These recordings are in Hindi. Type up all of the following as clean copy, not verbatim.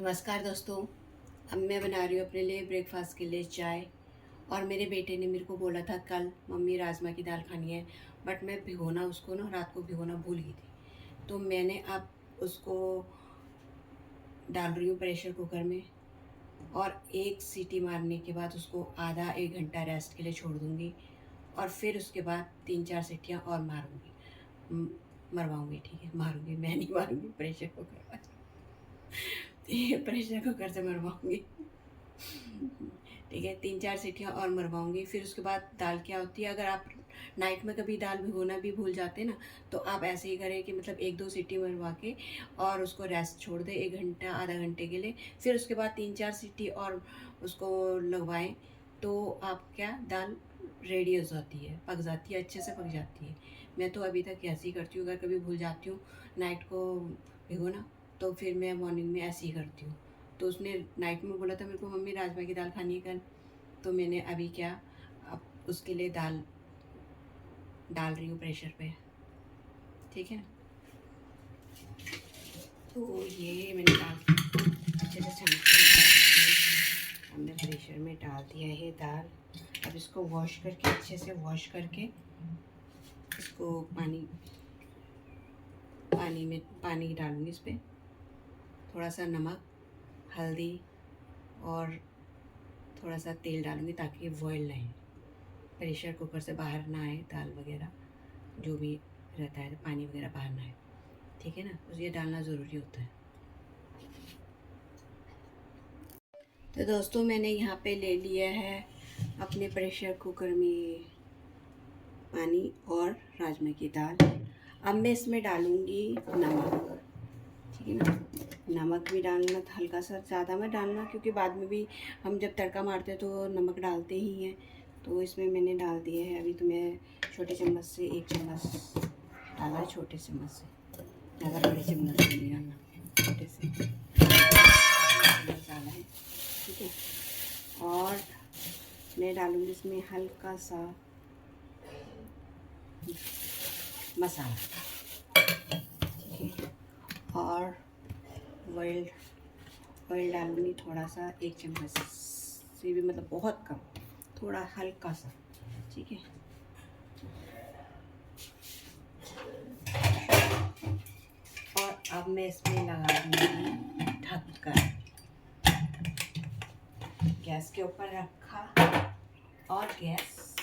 नमस्कार दोस्तों। अब मैं बना रही हूँ अपने लिए ब्रेकफास्ट के लिए चाय। और मेरे बेटे ने मेरे को बोला था कल मम्मी राजमा की दाल खानी है, बट मैं भिगोना उसको ना रात को भिगोना भूल गई थी। तो मैंने अब उसको डाल रही हूँ प्रेशर कुकर में, और एक सीटी मारने के बाद उसको आधा एक घंटा रेस्ट के लिए छोड़ दूँगी। और फिर उसके बाद 3-4 सीटियाँ और मारूँगी, मरवाऊँगी। ठीक है, मारूँगी, मैं नहीं मारूँगी, प्रेशर कुकर पर। ये प्रेशर कुकर से मरवाऊँगी। ठीक है, 3-4 सीटियाँ और मरवाऊँगी। फिर उसके बाद दाल क्या होती है, अगर आप नाइट में कभी दाल भिगोना भी भूल जाते हैं ना, तो आप ऐसे ही करें कि मतलब 1-2 सीटी मरवा के और उसको रेस्ट छोड़ दें 1 घंटा आधा घंटे के लिए। फिर उसके बाद 3-4 सीटी और उसको लगवाएं, तो आप क्या दाल रेडी हो जाती है, पक जाती है, अच्छे से पक जाती है। मैं तो अभी तक ऐसे ही करती हूँ। अगर कभी भूल जाती हूँ नाइट को भिगोना, तो फिर मैं मॉर्निंग में ऐसे ही करती हूँ। तो उसने नाइट में बोला था मेरे को मम्मी राजमा की दाल खानी है कल, तो मैंने अभी क्या, अब उसके लिए दाल डाल रही हूँ प्रेशर पे। ठीक है, तो ये मैंने दाल अच्छे से छान के हमने प्रेशर में डाल दिया है दाल। अब इसको वॉश करके, अच्छे से वॉश करके, इसको पानी डालूँगी इस पर, थोड़ा सा नमक, हल्दी और थोड़ा सा तेल डालूँगी ताकि बॉयल नहीं, प्रेशर कुकर से बाहर ना आए दाल वगैरह, जो भी रहता है पानी वगैरह बाहर ना आए। ठीक है ना, तो ये डालना ज़रूरी होता है। तो दोस्तों मैंने यहाँ पे ले लिया है अपने प्रेशर कुकर में पानी और राजमा की दाल। अब मैं इसमें डालूँगी नमक। ठीक है ना, नमक भी डालना हल्का सा, ज़्यादा मत डालना, क्योंकि बाद में भी हम जब तड़का मारते हैं तो नमक डालते ही हैं। तो इसमें मैंने डाल दिया है अभी, तो मैं छोटे चम्मच से 1 चम्मच डाला है, छोटे चम्मच से, ज़्यादा बड़े चम्मच से नहीं डालना, छोटे से चम्मच डाला है। ठीक है, और मैं डालूँगी इसमें हल्का सा मसाला। ठीक है, और ऑयल डालूँगी थोड़ा सा, 1 चम्मच से भी मतलब बहुत कम, थोड़ा हल्का सा। ठीक है, और अब मैं इसमें लगा दूँगी ढककर। गैस के ऊपर रखा और गैस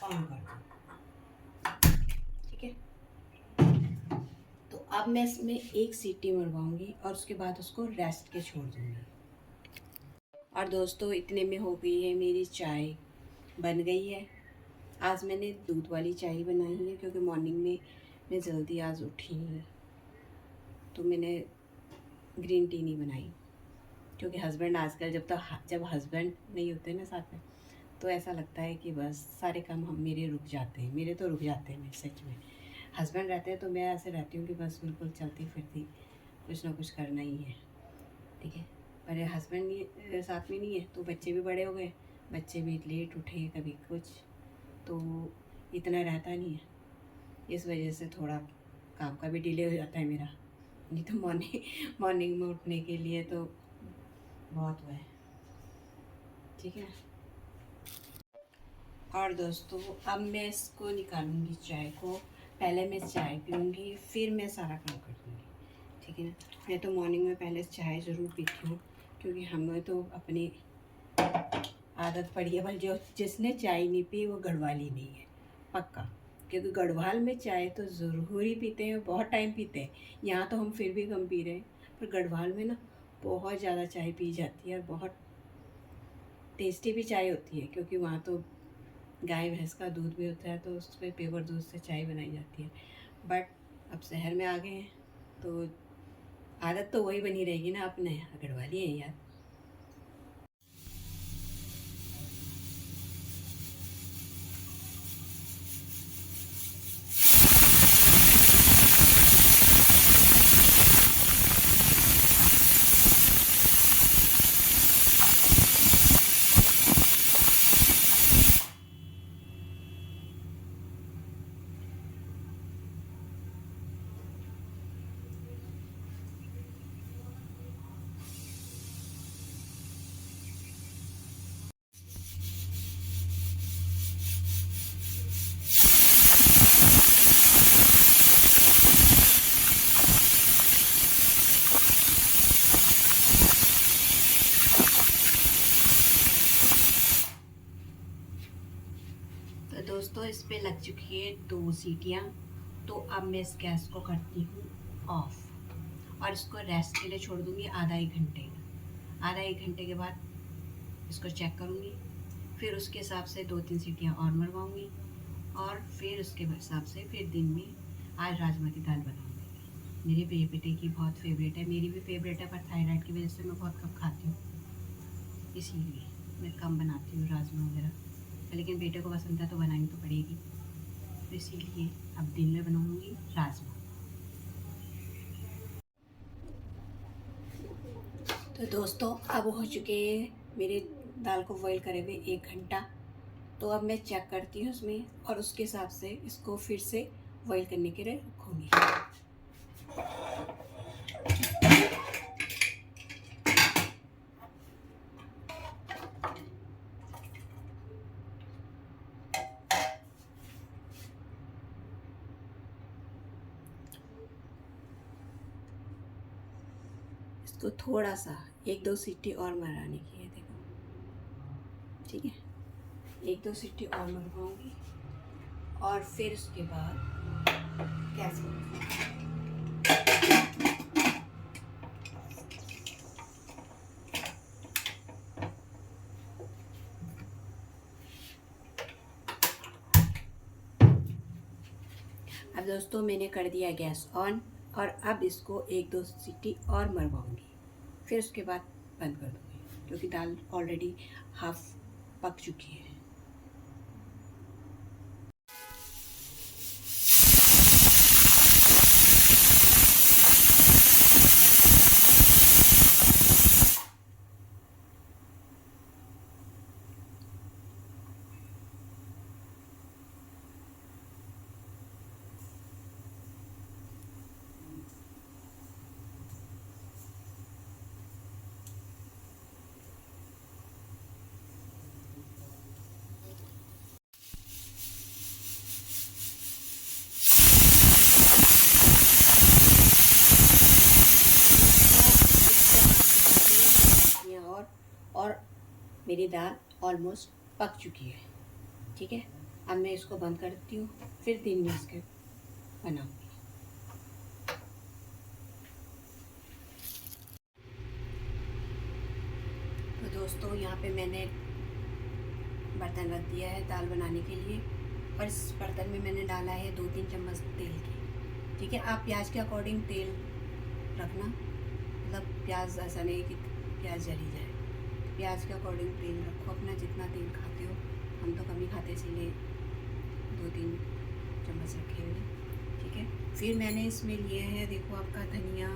ऑन कर दूँ। ठीक है, तो अब मैं इसमें 1 सीटी मरवाऊँगी और उसके बाद उसको रेस्ट के छोड़ दूँगी। और दोस्तों इतने में हो गई है मेरी चाय, बन गई है। आज मैंने दूध वाली चाय बनाई है, क्योंकि मॉर्निंग में मैं जल्दी आज उठी नहीं, तो मैंने ग्रीन टी नहीं बनाई। क्योंकि हस्बैंड आजकल जब हस्बैंड नहीं होते ना साथ में, तो ऐसा लगता है कि बस सारे काम हम मेरे रुक जाते हैं, मेरे तो रुक जाते हैं। मैं सच में, हस्बैंड रहते हैं तो मैं ऐसे रहती हूँ कि बस बिल्कुल चलती फिरती कुछ ना कुछ करना ही है। ठीक है, पर हस्बैंड नहीं साथ में नहीं है, तो बच्चे भी बड़े हो गए, बच्चे भी लेट उठे कभी कुछ, तो इतना रहता नहीं है। इस वजह से थोड़ा काम का भी डिले हो जाता है मेरा। नहीं तो मॉर्निंग में उठने के लिए तो बहुत हुआ है। ठीक है, और दोस्तों अब मैं इसको निकालूंगी चाय को। पहले मैं चाय पीऊँगी, फिर मैं सारा काम कर दूँगी। ठीक है ना, मैं तो मॉर्निंग में पहले चाय ज़रूर पीती हूँ, क्योंकि हमें तो अपनी आदत पड़ी है। भाई जो जिसने चाय नहीं पी वो गढ़वाली नहीं है, पक्का। क्योंकि गढ़वाल में चाय तो ज़रूर ही पीते हैं, बहुत टाइम पीते हैं। यहाँ तो हम फिर भी कम पी रहे हैं, पर गढ़वाल में ना बहुत ज़्यादा चाय पी जाती है, और बहुत टेस्टी भी चाय होती है, क्योंकि वहाँ तो गाय भैंस का दूध भी होता है, तो उसमें प्योर दूध से चाय बनाई जाती है। बट अब शहर में आ गए हैं, तो आदत तो वही बनी रहेगी ना, अपने गढ़वाली है यार। दोस्तों इस पे लग चुकी है 2 सीटियाँ। तो अब मैं इस गैस को करती हूँ ऑफ और इसको रेस्ट के लिए छोड़ दूँगी आधा 1 घंटे। आधा 1 घंटे के बाद इसको चेक करूँगी, फिर उसके हिसाब से 2-3 सीटियाँ और मरवाऊँगी और फिर उसके हिसाब से फिर दिन में आज राजमा की दाल बनाऊँगी। मेरे बेटे की बहुत फेवरेट है, मेरी भी फेवरेट है, पर थायराइड की वजह से मैं बहुत कम खाती हूँ, इसीलिए मैं कम बनाती हूँ राजमा वगैरह। लेकिन बेटे को पसंद है तो बनानी तो पड़ेगी, तो इसीलिए अब दिन में बनाऊँगी राजमा। तो दोस्तों अब हो चुके मेरे दाल को बॉईल करे हुए 1 घंटा। तो अब मैं चेक करती हूँ उसमें और उसके हिसाब से इसको फिर से बॉईल करने के लिए रखूँगी। इसको थोड़ा सा 1-2 सीटी और मराने की है, देखो, ठीक है। 1-2 सीटी और मरवाऊँगी और फिर उसके बाद गैस बंद। अब दोस्तों मैंने कर दिया गैस ऑन और अब इसको 1-2 सीटी और मरवाऊँगी, फिर उसके बाद बंद कर दूँगी क्योंकि दाल ऑलरेडी हाफ पक चुकी है। और मेरी दाल ऑलमोस्ट पक चुकी है, ठीक है। अब मैं इसको बंद करती हूँ, फिर दिन में इसके बनाऊँगी। तो दोस्तों यहाँ पे मैंने बर्तन रख दिया है दाल बनाने के लिए और इस बर्तन में मैंने डाला है 2-3 चम्मच तेल की, ठीक है। आप प्याज के अकॉर्डिंग तेल रखना, मतलब प्याज ऐसा नहीं कि प्याज जली जाए, प्याज के अकॉर्डिंग तेल रखो अपना, जितना तेल खाते हो। हम तो कम ही खाते इसलिए 2-3 चम्मच रखे हुए, ठीक है। फिर मैंने इसमें लिए हैं, देखो आपका धनिया,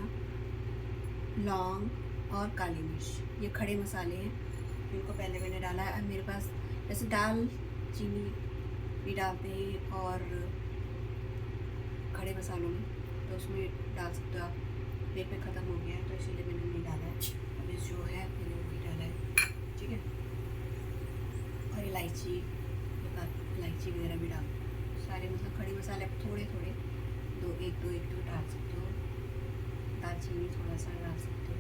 लौंग और काली मिर्च, ये खड़े मसाले हैं, इनको पहले मैंने डाला है। अब मेरे पास जैसे दाल चीनी भी डालते हैं और खड़े मसालों में, तो उसमें डाल सकते हो आप। मेरे पे ख़त्म हो गया है तो इसीलिए मैंने नहीं डाला है, अभी जो है मैंने वो भी डाला है, ठीक है। और इलायची वगैरह भी डाल, सारे मतलब खड़े मसाले थोड़े थोड़े एक दो डाल सकते हो। दालचीनी थोड़ा सा डाल सकते हो,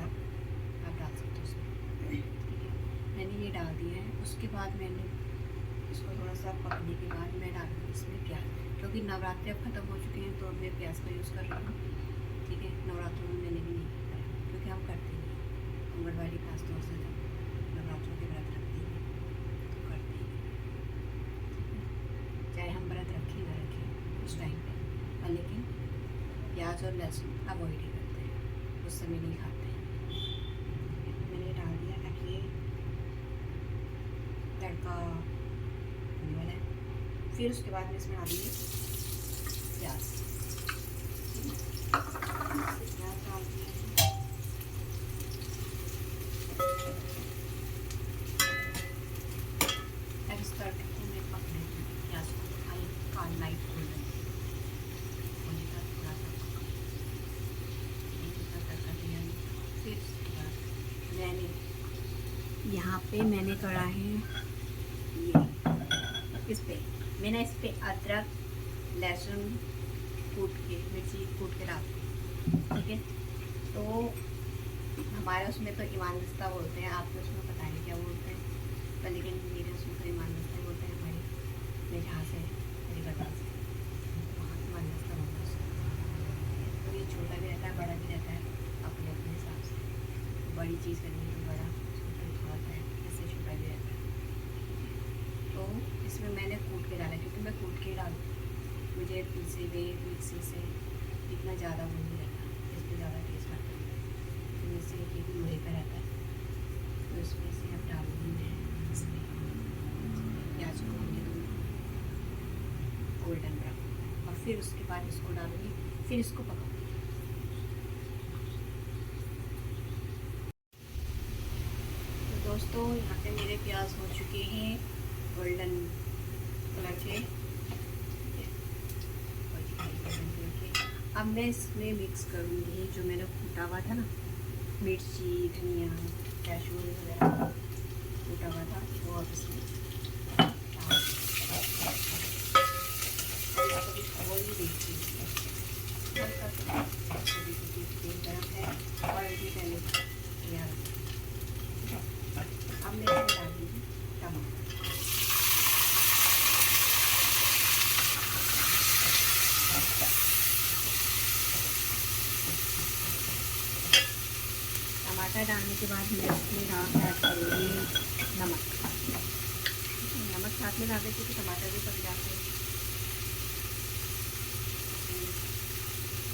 आप डाल सकते हो उसमें, ठीक है। मैंने ये डाल दिया है। उसके बाद मैंने इसको थोड़ा सा पकने के बाद मैं डालूँगी इसमें प्याज, क्योंकि नवरात्रि अब ख़त्म हो चुके हैं तो अब मैं प्याज का यूज़ कर रही हूँ, ठीक है। नवरात्रों में मैंने भी नहीं किया क्योंकि हम करते हैं, आंगनबाड़ी खास तौर से जब नवरात्रों के व्रत रखते हैं तो करते हैं, चाहे हम व्रत रखें ना रखें उस टाइम पे, और लेकिन प्याज और लहसुन अवॉइड ही करते हैं, उस समय नहीं खाते हैं। मैंने डाल दिया, अब ये तड़का होने वाला है। फिर उसके बाद में इसमें डालूँगी प्याज, प्याज डाल दिया है। अब इस तड़के को मैं पक लेती हूँ, प्याज को हल्का लाइट गोल्डन होने का थोड़ा सा पका, तड़का दिया। फिर उसके बाद यहाँ पे मैंने करा है ये, इस पे अदरक लहसुन कूट के, मिर्ची कूट के डालती हूँ, ठीक है। तो हमारे उसमें तो ईमान दस्ता बोलते हैं, आपके उसमें पता नहीं क्या बोलते हैं, पर लेकिन मेरे उसमें तो ईमान दस्ता बोलते हैं हमारे। मेरे यहाँ से मेरे गढ़वाल से वहाँ माइनस का होगा उसको। तो ये छोटा भी रहता है, बड़ा भी रहता है अपने अपने हिसाब से। बड़ी चीज़ करनी है तो बड़ा, छोटा भी थोड़ा है, इससे छोटा भी रहता है। तो इसमें मैंने कूट के डाला, क्योंकि मैं कूट के डालती हूँ, मुझे पीसे हुए मिक्सी से इतना ज़्यादा वो नहीं रहता, इस पर ज़्यादा टेस्ट आता है। तो इससे ये भी लोहे का रहता है, तो इसमें से अब डालूँगी मैं इसमें प्याज को होने दूँगी गोल्डन ब्राउन, और फिर उसके बाद इसको डालूँगी, फिर इसको पकाऊँगी। तो दोस्तों यहाँ पे मेरे प्याज हो चुके हैं गोल्डन कलर के। अब मैं इसमें मिक्स करूँगी जो मैंने कूटा हुआ था ना, मिर्ची, धनिया, कैशूर वगैरह कूटा हुआ था, वो अब इसमें थोड़ी देखिए हल्का सा तेल गर्म है और ये पहले तैयार। अब मैं इसमें डाल दूँगी टमाटर। टमाटर डालने के बाद मैं इसमें ऐड करूँगी नमक। नमक साथ में डाल देती तो टमाटर भी पक जाते हैं,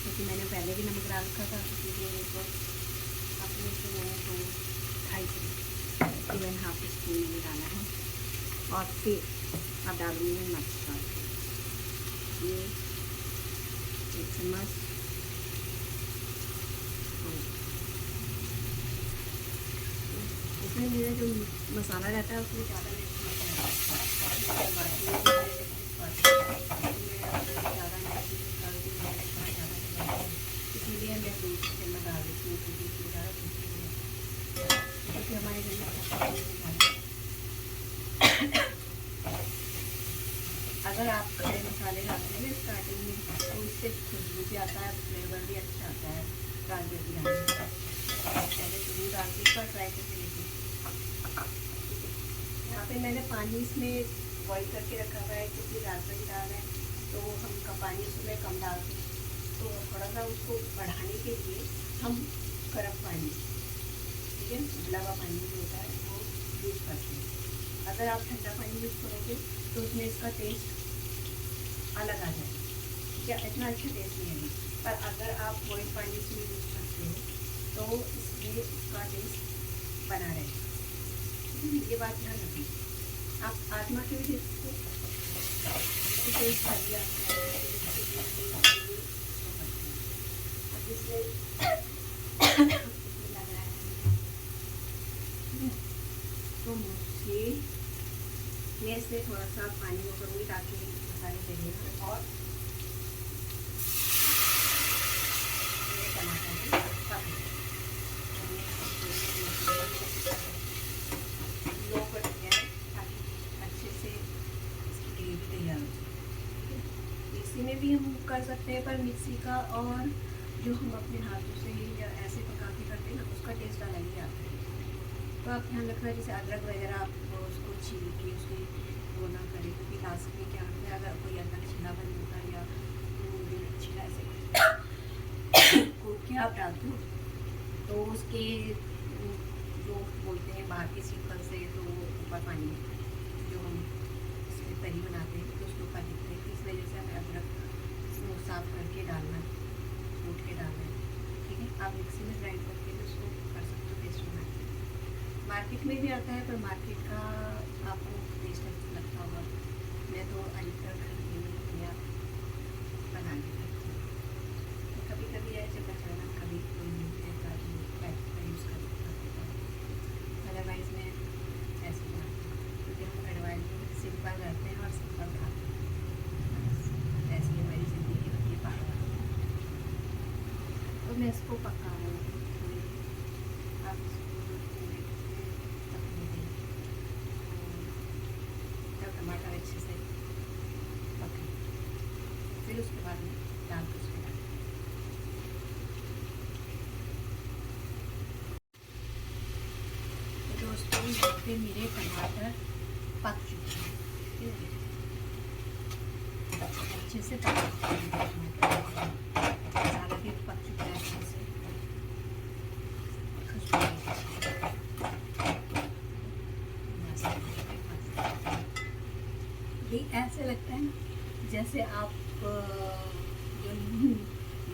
क्योंकि मैंने पहले भी नमक डाल रखा था, इसलिए इसको अपने से मैंने तो 2.5 इवन हाफ स्पून मैंने डाला है। और फिर अब डालूँगी मसाला, ये 1 चम्मच, इसमें मेरा जो मसाला रहता है उसमें ज़्यादा इसीलिए मैं 2 चम्मच डाल देती हूँ, क्योंकि इसमें ज़्यादा क्योंकि हमारे घर में अगर आप खड़े मसाले डालते हैं स्टार्टिंग में तो इससे खुशबू भी आता है, फ्लेवर भी अच्छा आता है। गाजर भी डालते हैं, पहले शुरू डाल के इसका ट्राई करके देखिए। यहाँ पे मैंने पानी इसमें बॉईल करके रखा हुआ है, क्योंकि राजमा की दाल है तो हम का पानी उसमें कम डालते हैं, तो थोड़ा सा उसको बढ़ाने के लिए हम गर्म पानी, ठीक है, उबला हुआ पानी जो होता है वो यूज़ करते हैं। अगर आप ठंडा पानी यूज़ करोगे तो उसमें इसका टेस्ट अलग आ जाए, ठीक है, इतना अच्छा टेस्ट नहीं आएगा। पर अगर आप बॉइल पानी इसमें यूज़ करते हो तो इसमें उसका टेस्ट बना रहेगा। ये बात ध्यान रखिए। आप आजमा के भी देख सकते हो, टेस्ट बढ़िया आता है। अब इसमें लग रहा है तो मुझे मैं इसमें थोड़ा सा पानी वो करूँगी ताकि मसाले चलेगा, और टमाटर लो कर दिया है ताकि अच्छे से इसकी ग्रेवी तैयार हो जाए। मिक्सी में भी हम कर सकते हैं, पर मिक्सी का और जो हम अपने हाथों से या ऐसे पका के करते हैं ना, उसका टेस्ट अलग ही आता है। तो आप ध्यान रखना, जैसे अदरक वगैरह आप उसको छील के उसमें वो ना करें, क्योंकि लास्ट में क्या होता है, अगर कोई अदरक छिला बन होता है या छिला ऐसे कूट के आप डालते हो तो उसके जो बोलते हैं बाहर के सीक्वल से, तो ऊपर पानी जो हम इसमें तरी बनाते हैं तो उसके ऊपर दिखते हैं। इस वजह से हमें अदरक साफ करके डालना, कूट के डालना है, ठीक है। आप मिक्सी में ग्राइंड करके भी उसको कर सकते हो, टेस्ट बना के। मार्केट में भी आता है, पर मार्केट का आपको टेस्ट लगता होगा। मैं तो अधिकतर घर में या बना के करती हूँ, तो कभी कभी ऐसे बचाना, कभी कोई पैकेट का यूज़ कर देता हूँ, अदरवाइज़ मैं ऐसे बनाती हूँ, क्योंकि हम एडवाइज सिंपल रहते हैं और सिंपल खाते हैं। ऐसी हमारी ज़िंदगी होती है बाहर। तो मैं इसको पका रही हूँ, आप जब टमाटर अच्छे से पके फिर उसके बाद में दाल को उसमें डाल। तो दोस्तों यहाँ पे मेरे टमाटर पक चुके हैं, अच्छे से पका मसाला भी पक चुका है अच्छे से। ये ऐसे लगता है ना जैसे आप जो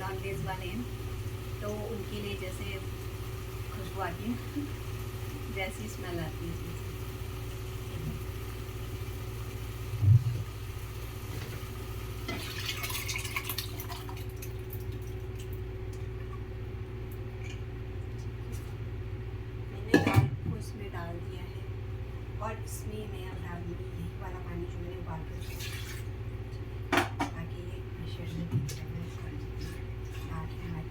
नॉन वेज वाले हैं तो उनके लिए जैसे खुशबू आती है जैसी स्मेल आती है। मैंने दाल को इसमें डाल दिया है और इसमें मैं अब डाल दूँगी यही वाला पानी जो मैंने उबाल कर ताकि ये प्रेशर में दाल है हमारी।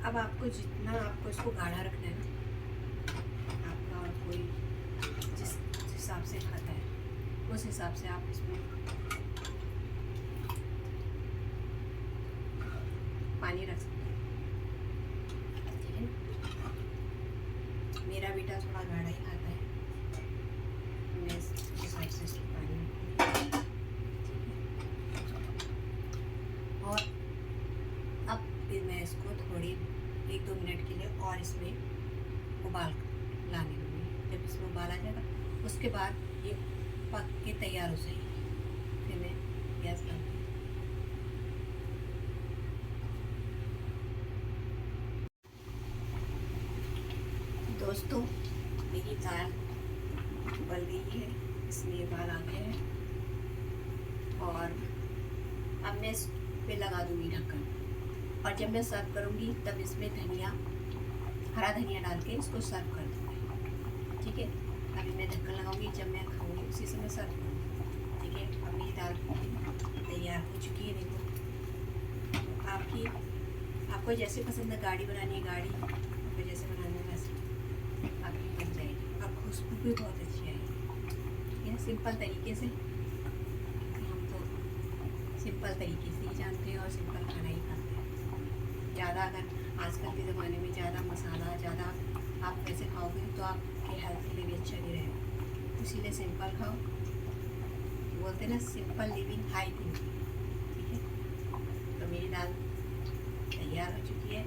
अब आपको जितना आपको इसको गाढ़ा रखना है ना, आपका और कोई जिस हिसाब से खाता है उस हिसाब से आप इसमें पानी रख सकते हैं, ठीक है। मेरा बेटा थोड़ा गाढ़ा ही खाता है, मैं इस हिसाब से इसमें पानी रखूँगी, और अब फिर मैं इसको थोड़ी 1-2 मिनट के लिए और इसमें उबाल लाने दूँगी। जब इसमें उबाल आ जाएगा उसके बाद ये पक के तैयार हो जाएगी, फिर मैं गैस बंद। दोस्तों मेरी दाल उबल गई है, इसमें उबाल आ गया है और अब मैं इस पे लगा दूँगी ढक्कन, और जब मैं सर्व करूँगी तब इसमें धनिया, हरा धनिया डाल के इसको सर्व कर दूँगी, ठीक है। अभी मैं ढक्कन लगाऊंगी, जब मैं खाऊंगी उसी से मैं सर्व करूँगी, ठीक है। अब मेरी दाल तैयार हो चुकी है, देखो। आपको जैसे पसंद है, गाढ़ी बनानी है गाढ़ी, आपको जैसे बनाना है वैसे आपकी बन जाएगी, और खुशबू भी बहुत अच्छी आएगी, ठीक है। सिंपल तरीके से, हम तो सिंपल तरीके से ही जानते हैं और सिंपल खाना ही खाते हैं। ज़्यादा अगर आजकल के ज़माने में ज़्यादा मसाला ज़्यादा आप वैसे खाओगे तो आपके हेल्थ के लिए भी अच्छा नहीं रहेगा, इसीलिए सिंपल खाओ। बोलते हैं ना, सिंपल लिविंग हाई थिंकिंग, ठीक है। तो मेरी दाल तैयार हो चुकी है।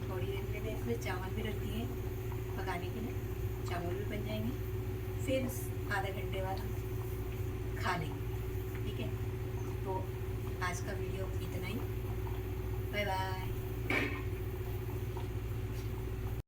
थोड़ी देर के लिए इसमें चावल भी रख दिए पकाने के लिए, चावल भी बन जाएंगे, फिर आधे घंटे बाद खा लेंगे, ठीक है। तो आज का वीडियो इतना ही, बाय बाय।